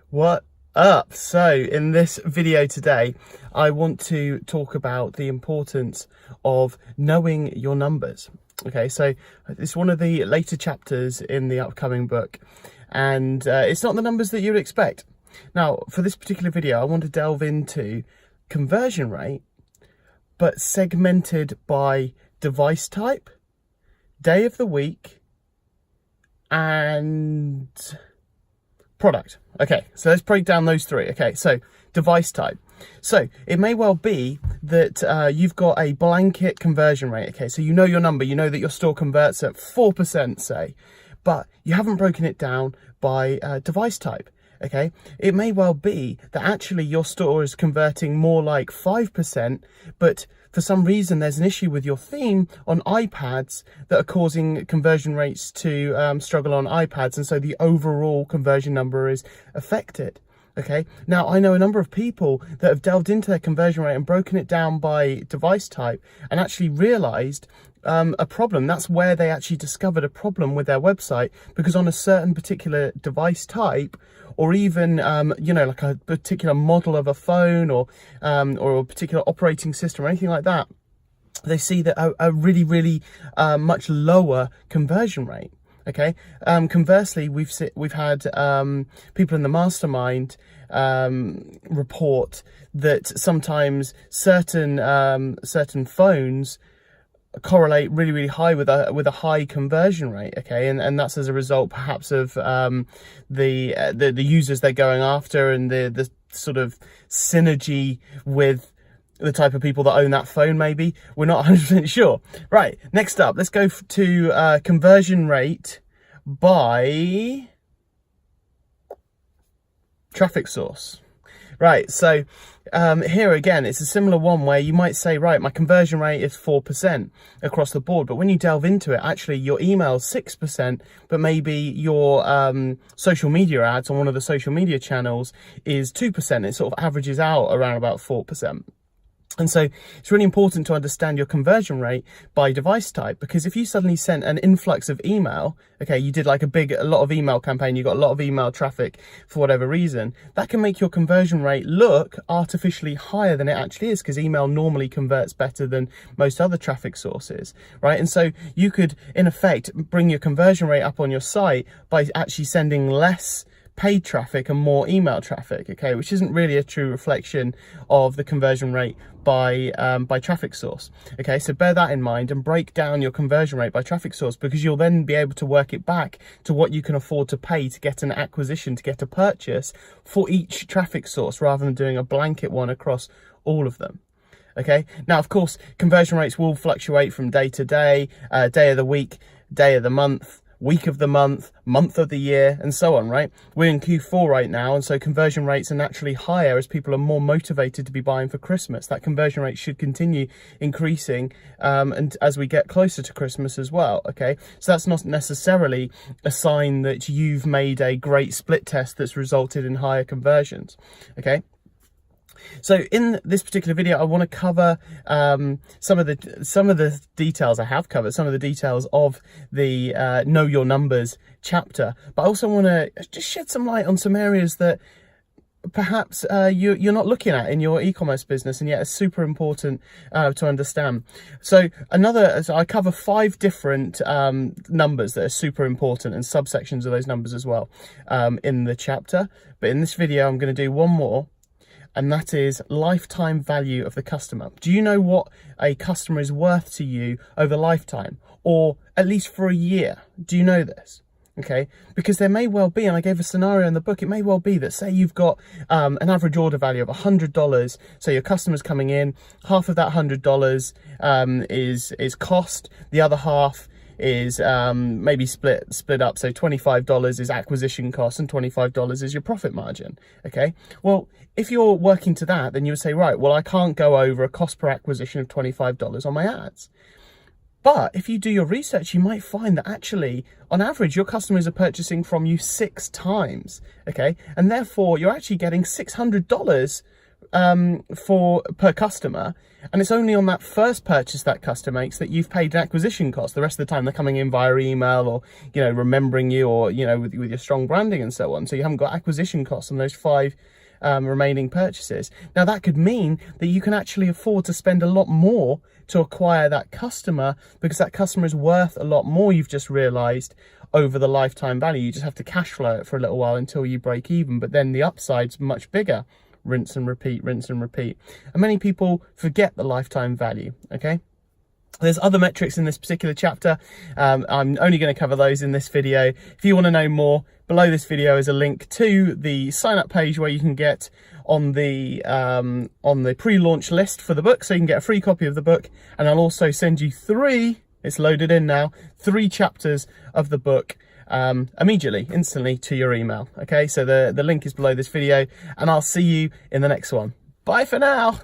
What up? So in this video today, I want to talk about the importance of knowing your numbers. Okay, so it's one of the later chapters in the upcoming book, and it's not the numbers that you'd expect. Now, for this particular video, I want to delve into conversion rate, but segmented by device type, day of the week, and product. Okay, so let's break down those three. Okay, so device type. So it may well be that you've got a blanket conversion rate. Okay, so you know your number, you know that your store converts at 4%, say, but you haven't broken it down by device type. Okay, it may well be that actually your store is converting more like 5%, but for some reason there's an issue with your theme on iPads that are causing conversion rates to struggle on iPads, and so the overall conversion number is affected. Okay, now I know a number of people that have delved into their conversion rate and broken it down by device type and actually realized a problem. That's where they actually discovered a problem with their website, because on a certain particular device type, or even you know, like a particular model of a phone, or a particular operating system or anything like that, they see that a really much lower conversion rate. Okay. Conversely, we've had people in the mastermind report that sometimes certain phones correlate really high with a high conversion rate. Okay, and that's as a result perhaps of the users they're going after, and the sort of synergy with the type of people that own that phone. Maybe we're not 100% sure. Right, next up, let's go to conversion rate by traffic source. Right, so here again, it's a similar one where you might say, right, my conversion rate is 4% across the board, but when you delve into it, actually your email is 6%, but maybe your social media ads on one of the social media channels is 2%. It sort of averages out around about 4%. And so it's really important to understand your conversion rate by device type, because if you suddenly sent an influx of email, okay, you did like a lot of email campaign, you got a lot of email traffic for whatever reason, that can make your conversion rate look artificially higher than it actually is, because email normally converts better than most other traffic sources, right? And so you could, in effect, bring your conversion rate up on your site by actually sending less paid traffic and more email traffic, okay, which isn't really a true reflection of the conversion rate by traffic source. Okay, so bear that in mind and break down your conversion rate by traffic source, because you'll then be able to work it back to what you can afford to pay to get an acquisition, to get a purchase for each traffic source, rather than doing a blanket one across all of them. Okay, now of course conversion rates will fluctuate from day to day, day of the week, day of the month, week of the month, month of the year, and so on, right? We're in Q4 right now, and so conversion rates are naturally higher as people are more motivated to be buying for Christmas. That conversion rate should continue increasing and as we get closer to Christmas as well, okay? So that's not necessarily a sign that you've made a great split test that's resulted in higher conversions, okay? So in this particular video, I want to cover some of the details. I have covered some of the details of the Know Your Numbers chapter, but I also want to just shed some light on some areas that perhaps you're not looking at in your e-commerce business, and yet it's super important to understand. So I cover 5 different numbers that are super important, and subsections of those numbers as well in the chapter. But in this video, I'm going to do one more, and that is lifetime value of the customer. Do you know what a customer is worth to you over lifetime, or at least for a year? Do you know this? Okay, because there may well be, and I gave a scenario in the book, it may well be that, say you've got an average order value of $100, so your customer's coming in, half of that $100 is cost, the other half is maybe split up, so $25 is acquisition cost and $25 is your profit margin. Okay, well, if you're working to that, then you would say, right, well, I can't go over a cost per acquisition of $25 on my ads. But if you do your research, you might find that actually, on average, your customers are purchasing from you 6 times, okay? And therefore, you're actually getting $600 per customer, and it's only on that first purchase that customer makes that you've paid an acquisition cost. The rest of the time they're coming in via email, or remembering you, or with your strong branding and so on. So you haven't got acquisition costs on those 5 remaining purchases. Now that could mean that you can actually afford to spend a lot more to acquire that customer, because that customer is worth a lot more, you've just realized, over the lifetime value. You just have to cash flow it for a little while until you break even, but then the upside's much bigger. Rinse and repeat, rinse and repeat. And many people forget the lifetime value, okay? There's other metrics in this particular chapter. I'm only going to cover those in this video. If you want to know more, below this video is a link to the sign up page where you can get on the pre-launch list for the book, so you can get a free copy of the book. And I'll also send you 3, it's loaded in now, 3 chapters of the book immediately, instantly to your email. Okay, so the link is below this video, and I'll see you in the next one. Bye for now.